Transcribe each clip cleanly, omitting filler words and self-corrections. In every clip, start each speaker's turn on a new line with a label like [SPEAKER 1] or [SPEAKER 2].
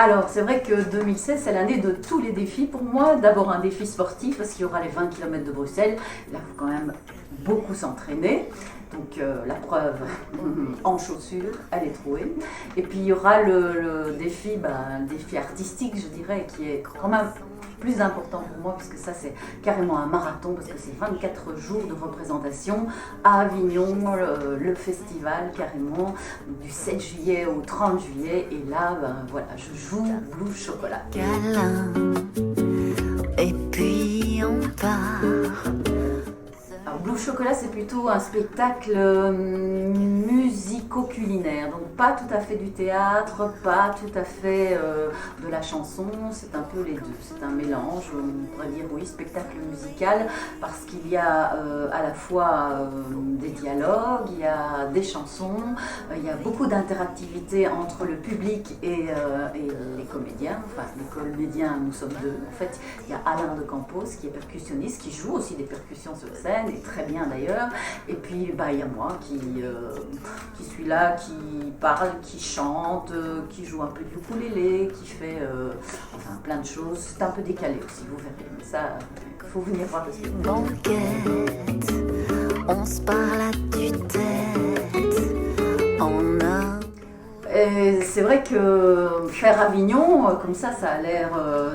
[SPEAKER 1] Alors, c'est vrai que 2016, c'est l'année de tous les défis pour moi. D'abord un défi sportif, parce qu'il y aura les 20 km de Bruxelles. Là, il faut quand même beaucoup s'entraîner. Donc, la preuve en chaussures, elle est trouée. Et puis, il y aura le défi, le défi artistique, je dirais, qui est quand même plus important pour moi, puisque ça, c'est carrément un marathon, parce que c'est 24 jours de représentation à Avignon, le festival carrément, du 7 juillet au 30 juillet. Et là, voilà, je joue Blue Chocolat.
[SPEAKER 2] Câlin, et puis on part.
[SPEAKER 1] Alors, Blue Chocolat, c'est plutôt un spectacle musico-culinaire, donc pas tout à fait du théâtre, pas tout à fait de la chanson, c'est un peu les deux, c'est un mélange, on pourrait dire oui, spectacle musical, parce qu'il y a à la fois des dialogues, il y a des chansons, il y a beaucoup d'interactivité entre le public et les comédiens, enfin les comédiens, nous sommes deux, en fait il y a Alain de Campos qui est percussionniste, qui joue aussi des percussions sur scène, très bien d'ailleurs, et puis il y a moi qui suis là, qui parle, qui chante, qui joue un peu du ukulélé, qui fait plein de choses. C'est un peu décalé aussi, vous verrez, mais ça, il faut venir voir le spectacle.
[SPEAKER 2] Banquette, on se parle à tue-tête, on a...
[SPEAKER 1] Et c'est vrai que faire Avignon, comme ça a l'air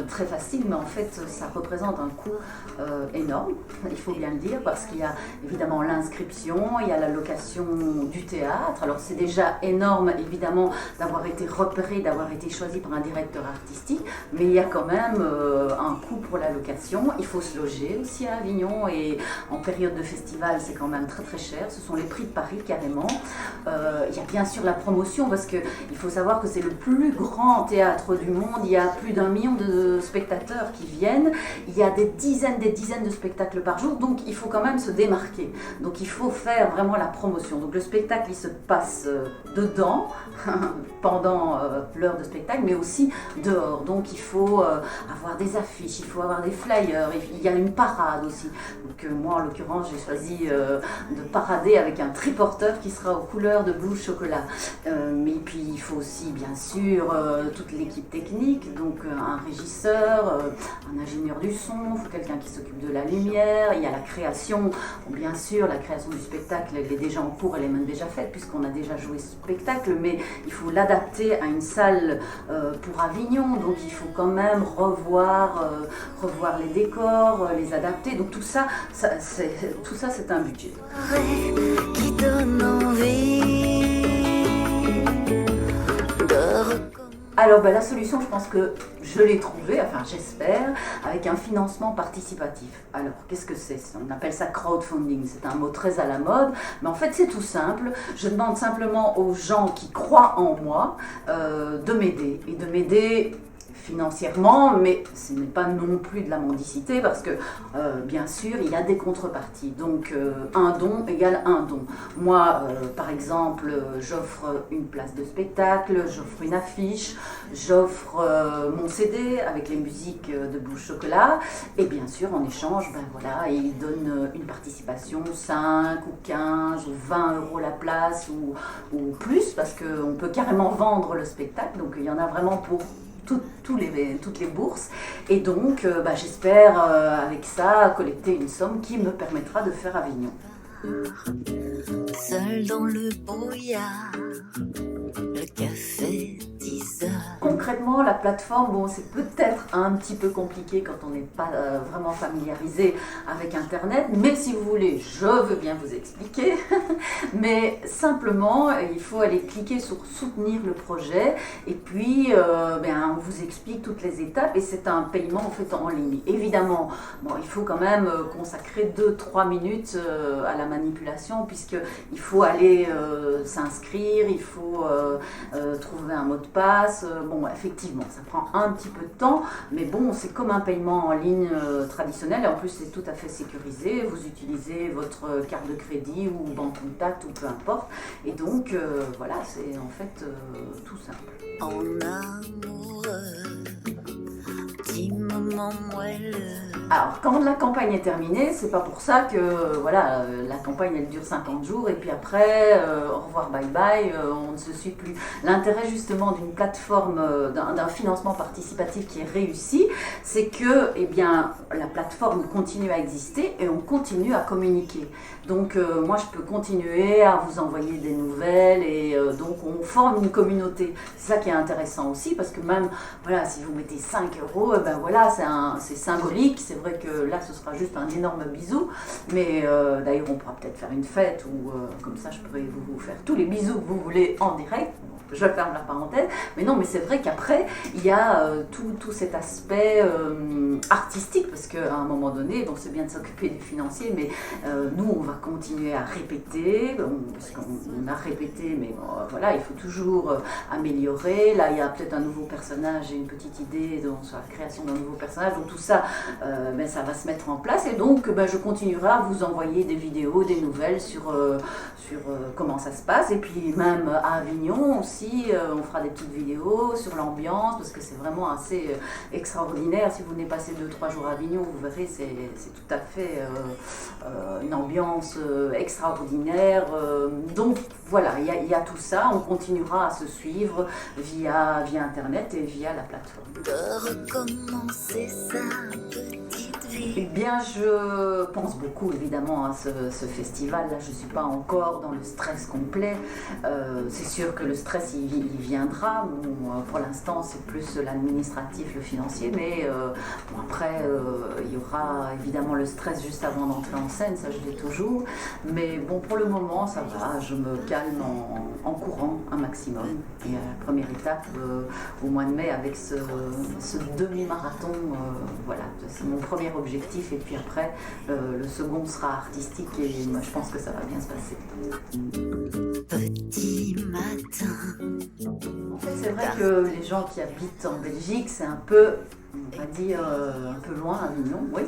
[SPEAKER 1] très facile, mais en fait, ça représente un coût énorme, il faut bien le dire, parce qu'il y a évidemment l'inscription, il y a la location du théâtre. Alors c'est déjà énorme, évidemment, d'avoir été repéré, d'avoir été choisi par un directeur artistique, mais il y a quand même un coût pour la location. Il faut se loger aussi à Avignon, et en période de festival, c'est quand même très très cher. Ce sont les prix de Paris carrément. Il y a bien sûr la promotion, parce que il faut savoir que c'est le plus grand théâtre du monde, il y a plus d'1 million de spectateurs qui viennent, il y a des dizaines de spectacles par jour, donc il faut quand même se démarquer. Donc il faut faire vraiment la promotion. Donc le spectacle, il se passe dedans, pendant l'heure de spectacle, mais aussi dehors. Donc il faut avoir des affiches, il faut avoir des flyers, il y a une parade aussi. Donc moi, en l'occurrence, j'ai choisi de parader avec un triporteur qui sera aux couleurs de Blue Chocolat. Mais puis il faut aussi bien sûr toute l'équipe technique, donc un régisseur, un ingénieur du son, il faut quelqu'un qui s'occupe de la lumière, il y a la création, bien sûr la création du spectacle, elle est déjà en cours, elle est même déjà faite puisqu'on a déjà joué ce spectacle, mais il faut l'adapter à une salle pour Avignon, donc il faut quand même revoir les décors, les adapter, donc tout ça c'est un budget.
[SPEAKER 2] Qui donne envie.
[SPEAKER 1] Alors la solution, je pense que je l'ai trouvée, enfin j'espère, avec un financement participatif. Alors qu'est-ce que c'est? On appelle ça crowdfunding, c'est un mot très à la mode, mais en fait c'est tout simple. Je demande simplement aux gens qui croient en moi de m'aider, et de m'aider financièrement, mais ce n'est pas non plus de la mendicité, parce que bien sûr il y a des contreparties, donc un don égale un don. Moi par exemple j'offre une place de spectacle, j'offre une affiche, j'offre mon CD avec les musiques de Blue Chocolat, et bien sûr en échange ils donnent une participation, 5 ou 15 ou 20 euros la place, ou plus, parce qu'on peut carrément vendre le spectacle, donc il y en a vraiment pour toutes les bourses, et donc j'espère avec ça collecter une somme qui me permettra de faire Avignon.
[SPEAKER 2] Seul dans le brouillard, le café 10 heures.
[SPEAKER 1] Concrètement, la plateforme, c'est peut-être un petit peu compliqué quand on n'est pas vraiment familiarisé avec Internet, mais si vous voulez, je veux bien vous expliquer. Mais simplement, il faut aller cliquer sur soutenir le projet, et puis on vous explique toutes les étapes, et c'est un paiement en fait en ligne. Évidemment, il faut quand même consacrer 2-3 minutes à la manipulation, puisqu'il faut aller s'inscrire, il faut trouver un mot de passe. Effectivement, ça prend un petit peu de temps, mais c'est comme un paiement en ligne traditionnel, et en plus c'est tout à fait sécurisé. Vous utilisez votre carte de crédit ou banque contact ou peu importe, et donc c'est en fait tout simple.
[SPEAKER 2] En amoureux, petit moment moelleux.
[SPEAKER 1] Alors, quand la campagne est terminée, c'est pas pour ça que voilà, la campagne elle dure 50 jours et puis après, au revoir, bye bye, on ne se suit plus. L'intérêt justement d'une plateforme, d'un financement participatif qui est réussi, c'est que eh bien, la plateforme continue à exister et on continue à communiquer. Donc moi je peux continuer à vous envoyer des nouvelles et donc on forme une communauté. C'est ça qui est intéressant aussi parce que même voilà, si vous mettez 5 euros, ben voilà, c'est symbolique. C'est vrai que là ce sera juste un énorme bisou, mais d'ailleurs on pourra peut-être faire une fête ou comme ça je pourrais vous faire tous les bisous que vous voulez en direct. Je ferme la parenthèse, mais non, mais c'est vrai qu'après, il y a tout cet aspect artistique, parce qu'à un moment donné, bon, c'est bien de s'occuper du financier, mais nous, on va continuer à répéter, parce qu'on a répété, mais voilà, il faut toujours améliorer. Là, il y a peut-être un nouveau personnage et une petite idée sur la création d'un nouveau personnage, donc tout ça, ben, ça va se mettre en place, et donc ben, je continuerai à vous envoyer des vidéos, des nouvelles sur comment ça se passe, et puis même à Avignon aussi, on fera des petites vidéos sur l'ambiance parce que c'est vraiment assez extraordinaire. Si vous venez passer 2-3 jours à Avignon, vous verrez, c'est tout à fait une ambiance extraordinaire. Donc voilà, il y a tout ça. On continuera à se suivre via Internet et via la plateforme.
[SPEAKER 2] De recommencer sa petite vie.
[SPEAKER 1] Eh bien, je pense beaucoup évidemment à ce festival. Là, je ne suis pas encore dans le stress complet. C'est sûr que le stress, il viendra. Bon, pour l'instant, c'est plus l'administratif, le financier. Mais bon, après, il y aura évidemment le stress juste avant d'entrer en scène. Ça, je l'ai toujours. Mais bon, pour le moment, ça va. Je me calme en courant un maximum. Et la première étape, au mois de mai, avec ce demi-marathon, voilà, c'est mon premier objectif, et puis après le second sera artistique et moi je pense que ça va bien se passer.
[SPEAKER 2] Petit matin.
[SPEAKER 1] En fait, c'est vrai que les gens qui habitent en Belgique, c'est un peu, on va dire, un peu loin, Avignon, oui.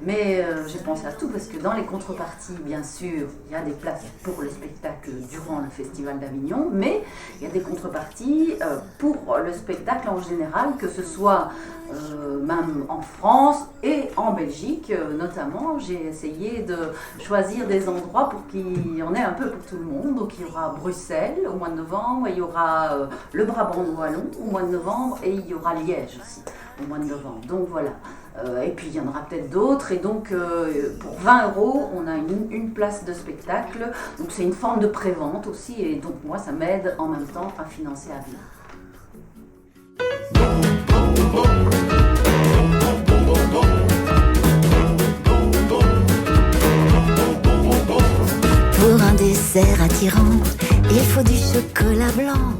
[SPEAKER 1] Mais j'ai pensé à tout parce que dans les contreparties, bien sûr, il y a des places pour le spectacle durant le Festival d'Avignon, mais il y a des contreparties pour le spectacle en général, que ce soit même en France et en Belgique notamment. J'ai essayé de choisir des endroits pour qu'il y en ait un peu pour tout le monde. Donc il y aura Bruxelles au mois de novembre, il y aura le Brabant wallon au mois de novembre et il y aura Liège aussi au mois de novembre. Donc voilà. Et puis il y en aura peut-être d'autres, et donc pour 20 €, on a une place de spectacle. Donc c'est une forme de pré-vente aussi, et donc moi ça m'aide en même temps à financer à vie.
[SPEAKER 2] Pour un dessert attirant, il faut du chocolat blanc.